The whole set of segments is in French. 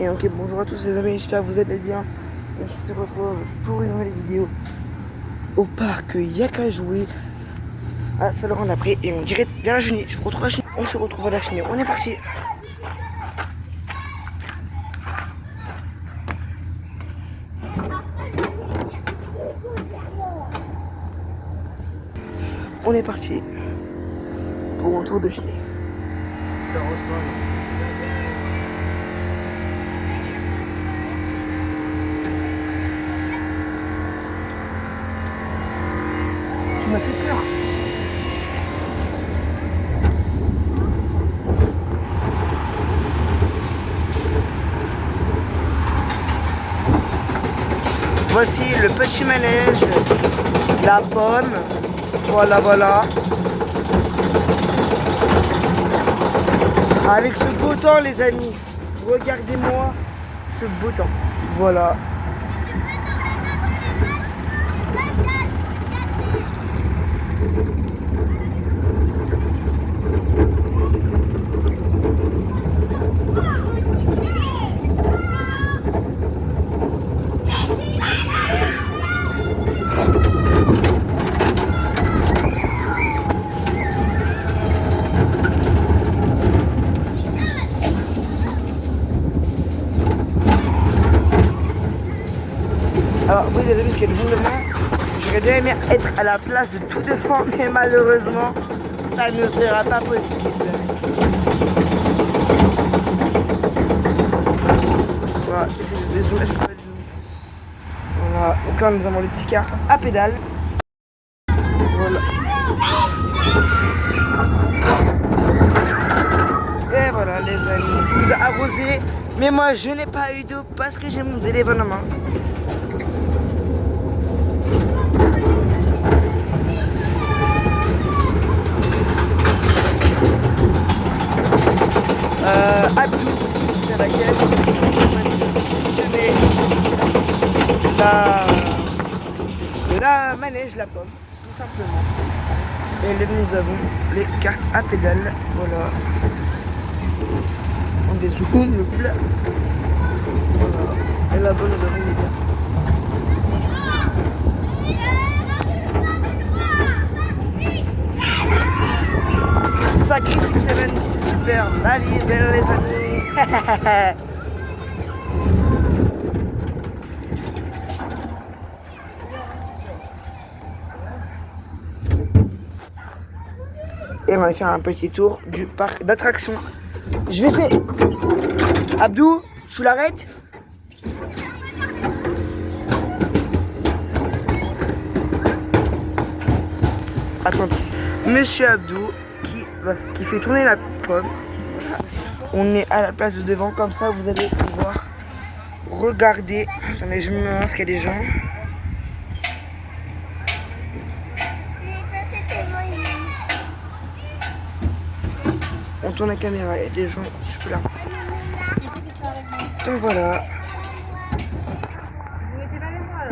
Et ok, bonjour à tous les amis, j'espère que vous allez bien. On se retrouve pour une nouvelle vidéo au parc Yakajoué à Saint-Laurent-d'Après et on dirait vers la chenille. Je vous retrouve à la chenille. On se retrouve à la chenille. On est parti. On est parti pour un tour de chenille. Tu m'as fait peur. Voici le petit manège, la pomme, voilà, voilà. Avec ce beau temps les amis, regardez-moi ce beau temps, voilà. Alors oui les amis, j'aurais bien aimé être à la place de tout devant, mais malheureusement, ça ne sera pas possible. Voilà, je dézoome, je peux pas dézoomer. Voilà, donc là nous avons le petit car à pédale. Voilà. Et voilà les amis, il nous a arrosé, mais moi je n'ai pas eu d'eau parce que j'ai mon téléphone en main. Abdou, c'était à la caisse, sélectionner la manège, la pomme, tout simplement. Et là nous avons les cartes à pédale, voilà. On dézoome le plat. Voilà. Et là-bas nous avons les cartes. Sacré 6-7, c'est super, la vie est belle les amis. Et on va faire un petit tour du parc d'attractions. Je vais essayer. Abdou, tu l'arrêtes? Attends. Monsieur Abdou qui fait tourner la pomme. On est à la place de devant, comme ça vous allez pouvoir regarder. Attendez, je me lance qu'il y a des gens. On tourne la caméra, il y a des gens, je peux la. Donc voilà.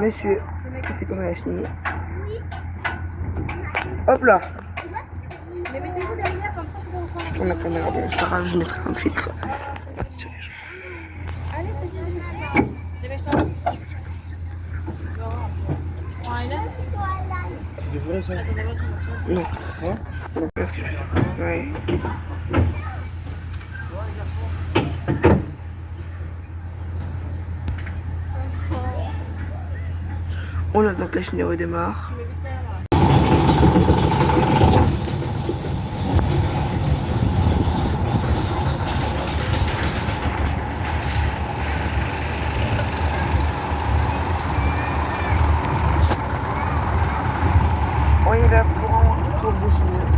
Monsieur qui fait tourner la chenille. Hop là. Je tourne la caméra, bon c'est grave, je mettrai un filtre. Allez, vas-y, dépêche-toi. C'est vrai ça? Non. Hein? Non, qu'est-ce que je fais? Ouais. On attend que la chenille redémarre. On y va pour un tour de chenille.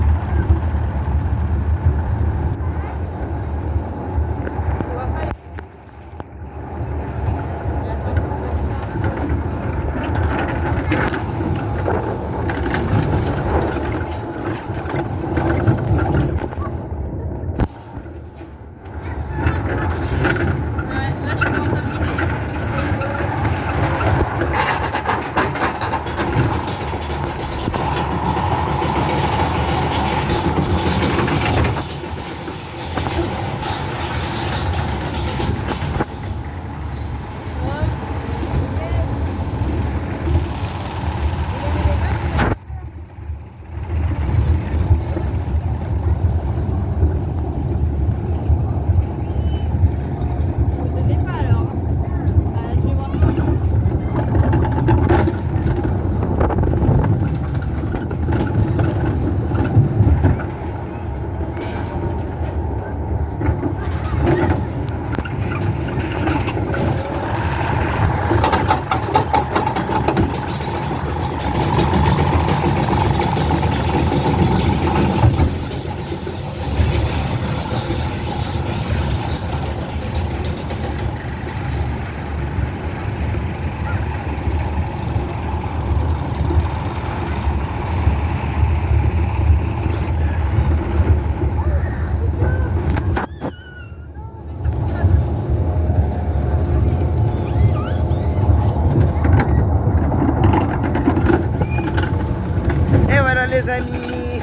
amis.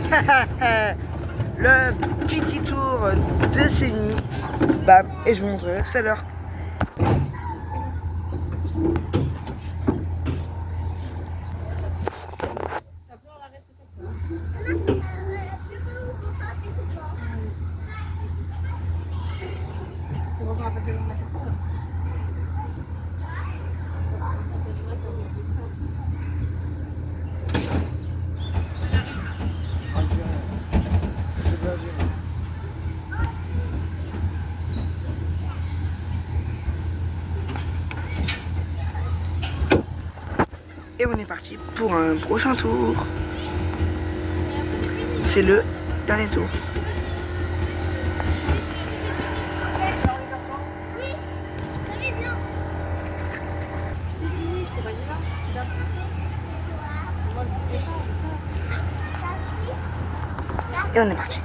Le petit tour de Séni. Bam, et je vous montrerai tout à l'heure. Et on est parti pour un prochain tour. C'est le dernier tour. Et on est parti.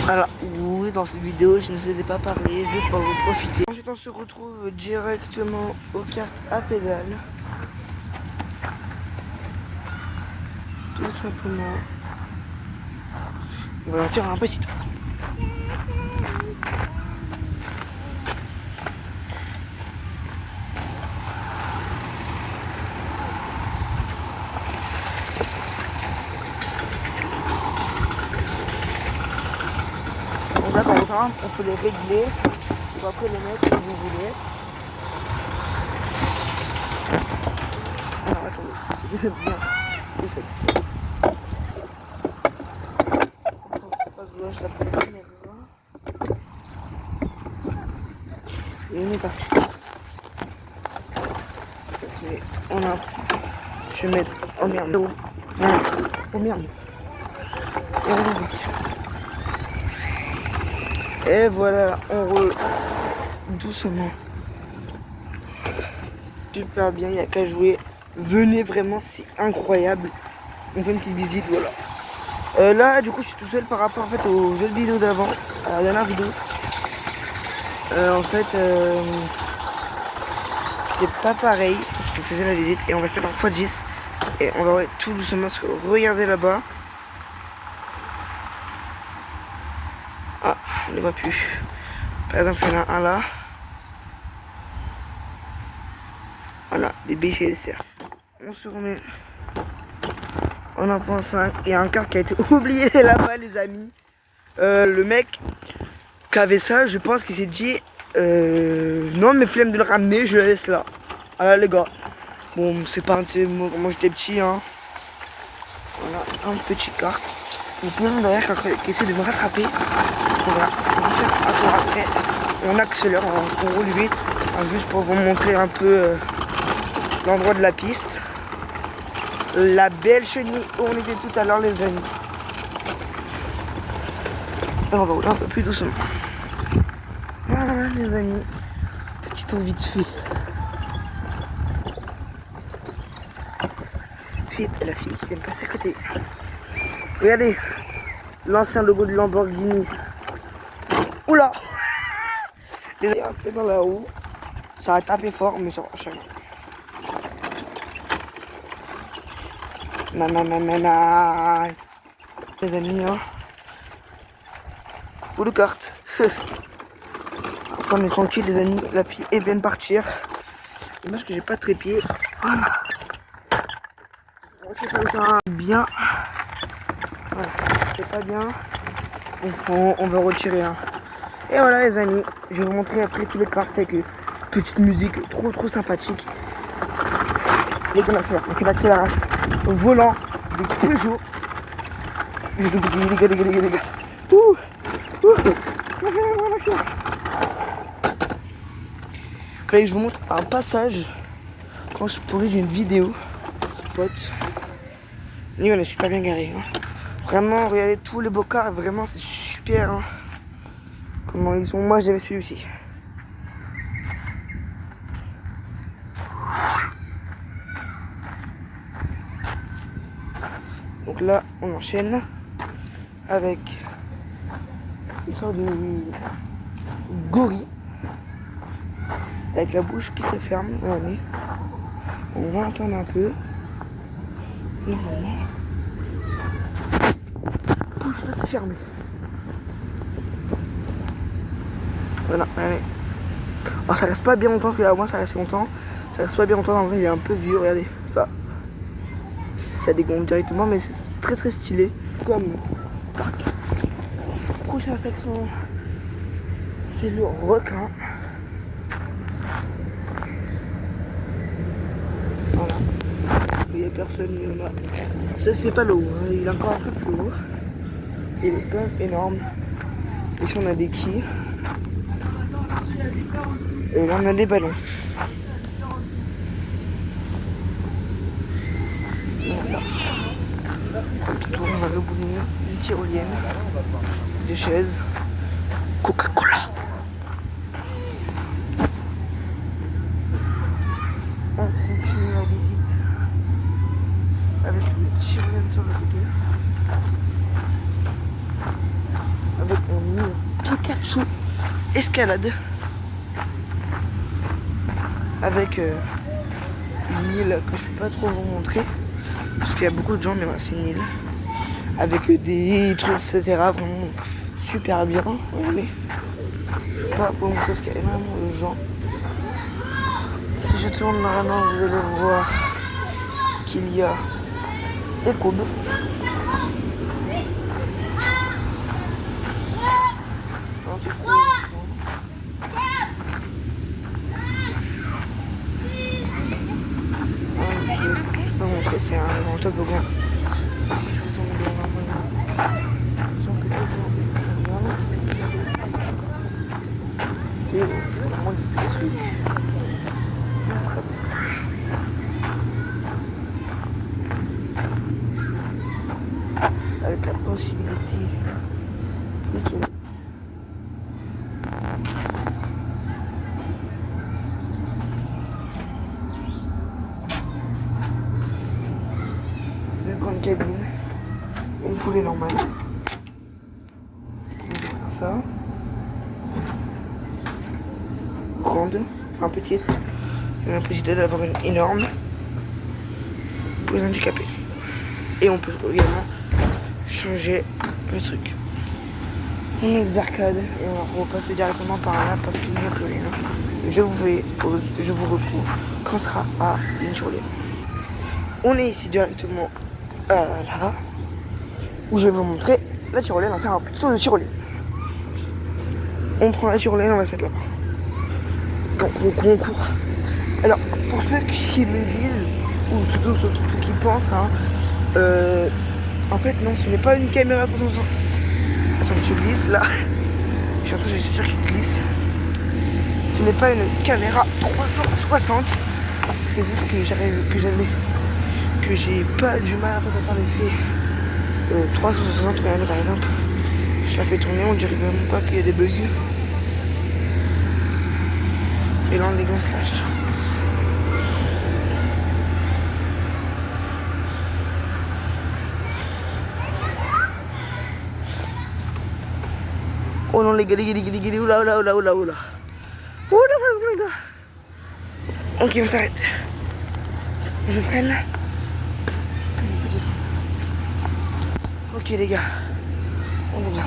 Alors oui, dans cette vidéo je ne vous ai pas parlé, juste pour vous profiter. Ensuite on se retrouve directement aux cartes à pédales. Tout simplement. On va en faire un petit tour. Donc là par exemple, on peut les régler ou après les mettre comme vous voulez. Alors attendez, c'est bien de cette. Faut pas que je lâche la caméra. Et on est parti. Je vais mettre. Oh merde. Oh merde. Et voilà, on roule doucement. Super bien, il n'y a qu'à jouer. Venez vraiment, c'est incroyable. On fait une petite visite, voilà. Là, du coup, je suis tout seul par rapport en fait aux autres vidéos d'avant, à la dernière vidéo. En fait, c'était pas pareil parce que je faisais la visite et on va se mettre en x10 et on va voir tout doucement parce que regardez là-bas. Ah, on ne les voit plus. Par exemple, il y en a un là. Voilà, des bêches et des cerfs. On se remet en 1.5. Il y a un car qui a été oublié là-bas, les amis. Le mec qui avait ça, je pense qu'il s'est dit non, mais flemme de le ramener, je le laisse là. Voilà, les gars. Bon, c'est pas un de moi quand j'étais petit, hein. Voilà, un petit car. Il y a plein de monde derrière qui essaie de me rattraper. Voilà, on va faire un tour après. On accélère, on roule vite. Juste pour vous montrer un peu l'endroit de la piste. La belle chenille où on était tout à l'heure, les amis. Et on va rouler un peu plus doucement. Voilà, les amis. Petit tour vite fait. La fille qui vient de passer à côté. Regardez, l'ancien logo de Lamborghini. Oula! Il est un peu dans la roue. Ça a tapé fort, mais ça va enchaîner. Les amis, hein. pour le kart. On est tranquille les amis, la fille elle vient de partir. Dommage que j'ai pas de trépied. Voilà. C'est pas bien. Voilà. C'est pas bien. Donc on va retirer un. Et voilà les amis, je vais vous montrer après tous les cartes avec une petite musique trop sympathique. Les l'accélération au volant de Peugeot. Les gars. Fallait que je vous montre un passage quand je pourrais d'une vidéo. Pote. Nous on est super bien garés. Hein. Vraiment, regardez tous les beaux cars, vraiment c'est super. Hein. Comment ils sont, moi j'avais celui-ci. Donc là on enchaîne avec une sorte de gorille avec la bouche qui se ferme. Allez. On va attendre un peu. Normalement. La bouche va se fermer. Voilà, allez. Alors ça reste pas bien longtemps, parce que là, moi ça reste longtemps. Ça reste pas bien longtemps, en vrai il est un peu vieux, regardez. Ça dégonfle directement, mais c'est très stylé. Comme parc. Prochaine attraction, c'est le requin. Voilà. Il n'y a personne, il y en a. Ça c'est pas l'eau, hein. Il est encore un peu plus haut. Il est quand même énorme. Ici on a des quilles. Et là on a des ballons. Voilà. Tout autour on a le bowling, une tyrolienne, des chaises, Coca-Cola. On continue la visite avec une tyrolienne sur le côté. Avec un mur Pikachu escalade. Avec une île que je peux pas trop vous montrer. Parce qu'il y a beaucoup de gens, mais voilà, c'est une île. Avec des trucs, etc. Vraiment super bien. Regardez. Je peux pas vous montrer parce qu'il y a énormément de gens. Si je tourne maintenant, vous allez voir qu'il y a des courbes. Je peux pas vous montrer, c'est un grand toboggan. Si je vous en montre normalement, que toujours c'est vraiment des trucs. Avec la possibilité des toilettes. Une grande cabine, une poulet normale. Ça. Grande, un petit la possibilité d'avoir une énorme pour les handicapés. Et on peut également changer le truc. On a des arcades et on va repasser directement par là parce qu'il n'y a plus rien. Je vous fais pause, je vous reprends quand on sera à une tyrolienne. On est ici directement là où je vais vous montrer la tyrolienne. On va faire un petit tour de tyrolienne. On prend la tyrolienne, on va se mettre là-bas. Quand on court. Alors, pour ceux qui me disent, ou surtout ceux qui pensent, hein, en fait, non, ce n'est pas une caméra 360. Attends, tu glisses là. Bientôt, j'ai sûr qu'il glisse. Ce n'est pas une caméra 360. C'est juste que j'ai pas du mal à faire l'effet 360. Regardez, par exemple, je la fais tourner, on dirait vraiment quoi qu'il y a des bugs. Et là, les gars se lâchent. Oh non les gars, oula. Oula, ça va les gars. Ok, on s'arrête. Je freine. Ok les gars, on est là.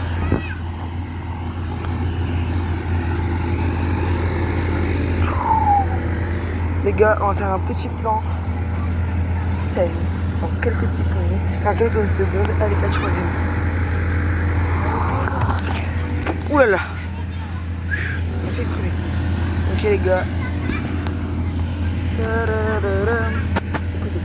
Les gars, on va faire un petit plan scène en quelques petites minutes, enfin quelques secondes avec la troisième. Ouh là là, on fait crever. Ok les gars. Écoutez.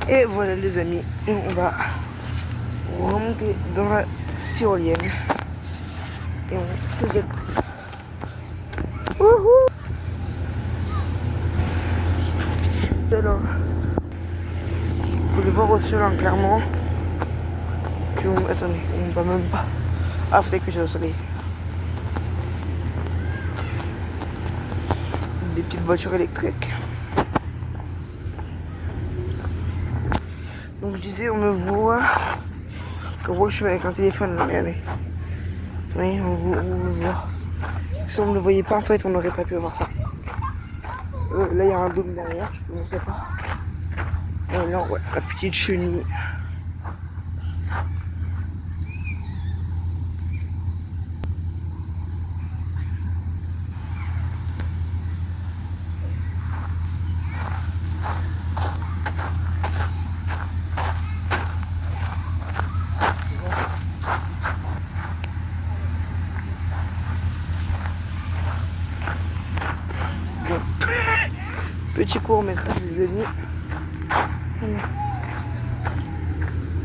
Et voilà les amis, et on va remonter dans la tyrolienne et on se jette. Wouhou! Alors, vous pouvez voir au sol hein, clairement que on... Attendez, on va même pas. Ah, faudrait que j'ai le soleil. Des petites voitures électriques. Donc je disais, on me voit. Comme moi je suis avec un téléphone là, regardez. Oui, on me voit. Si on ne le voyait pas en fait, on n'aurait pas pu voir ça. Là il y a un dôme derrière, je ne sais pas. Et là, ouais, la petite chenille. Bon. Petit court métrage des amis.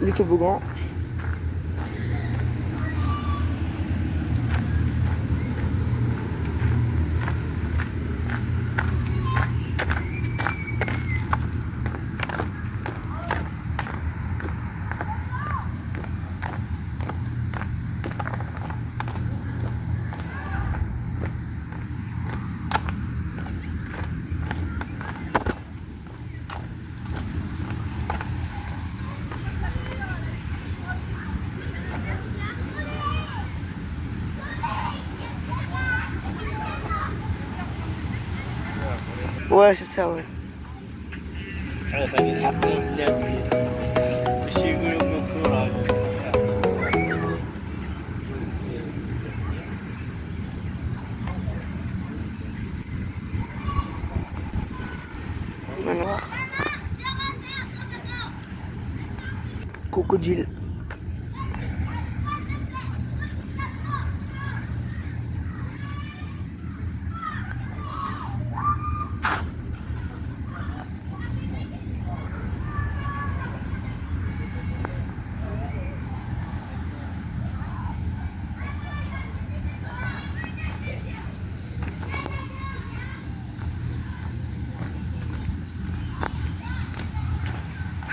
Les toboggans. Ouais, c'est ça, ouais. Maintenant, crocodile.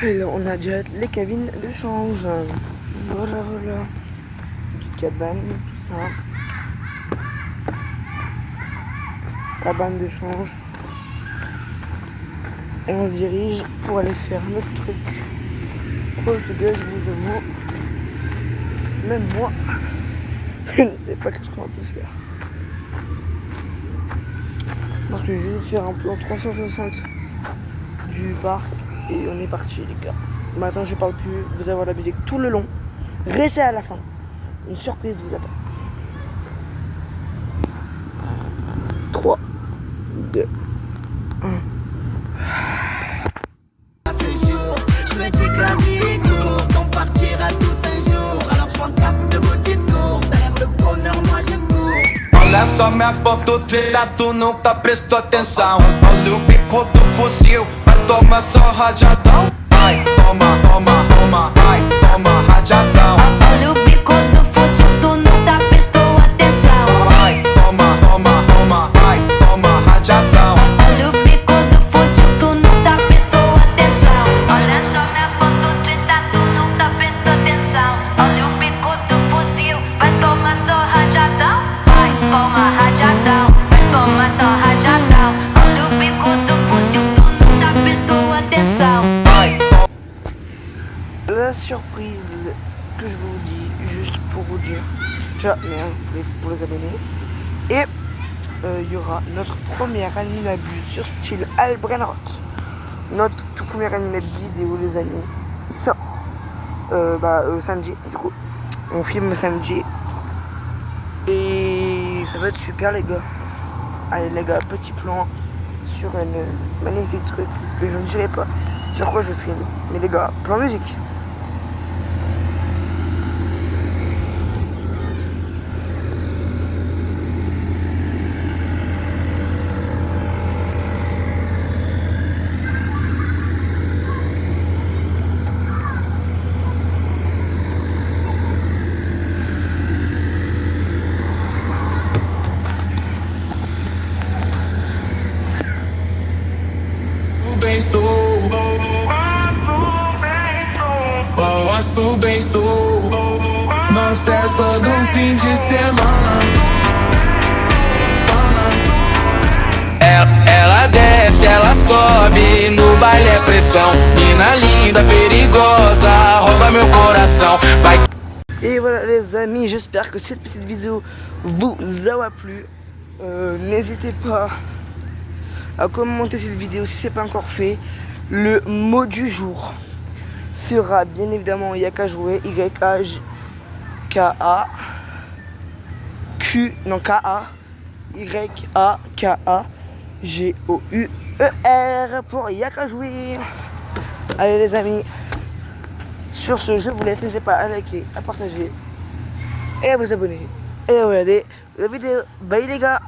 Et là, on a déjà les cabines de change. Voilà, voilà. Petite cabane, tout ça. Cabane de change. Et on se dirige pour aller faire notre truc. Oh, ce gars, je vous avoue, même moi, je ne sais pas qu'est-ce qu'on va faire. Donc, je vais juste faire un plan 360 du parc. Et on est parti les gars. Maintenant je parle plus, vous allez voir la musique tout le long. Restez à la fin. Une surprise vous attend. 3, 2, 1. Je me dis que la vie est courte, on partira tous un jour. Alors je m'en tape de vos discours, derrière le bonheur moi je cours. Olha só minha ponta treta, tu nunca prestou atenção. Olha o bico do fuzil, vai tomar só rajadão. Vai, toma, toma, toma, vai, toma rajadão. Olha o bico do fuzil, tu nunca prestou atenção. Vai, toma, toma, toma, vai, toma rajadão. Olha o bico do fuzil, tu nunca prestou atenção. Olha só minha foto treta, tu nunca prestou atenção. Olha o bico do fuzil, vai tomar só rajadão. Vai, toma rajadão, vai tomar só rajadão. surprise que je vous dis, juste pour vous dire. Déjà, pour les abonnés. Et il y aura notre première animabule sur style Albrenrock. Notre tout premier animabule vidéo, les amis, sort samedi. Du coup, on filme samedi. Et ça va être super, les gars. Allez, les gars, petit plan sur un magnifique truc que je ne dirai pas sur quoi je filme. Mais les gars, plan musique. Posso bem sou nós festa do fim de semana. Ela desce, ela sobe, no baile é pressão. Mina linda, perigosa, rouba meu coração. Vai. Et voilà les amis, j'espère que cette petite vidéo vous aura plu. N'hésitez pas à commenter cette vidéo si c'est pas encore fait. Le mot du jour sera bien évidemment Yaka jouer, Y-A-K-A-G-O-U-E-R pour Yaka jouer. Allez les amis, sur ce je vous laisse, n'hésitez pas à liker, à partager et à vous abonner et à regarder la vidéo. Bye les gars.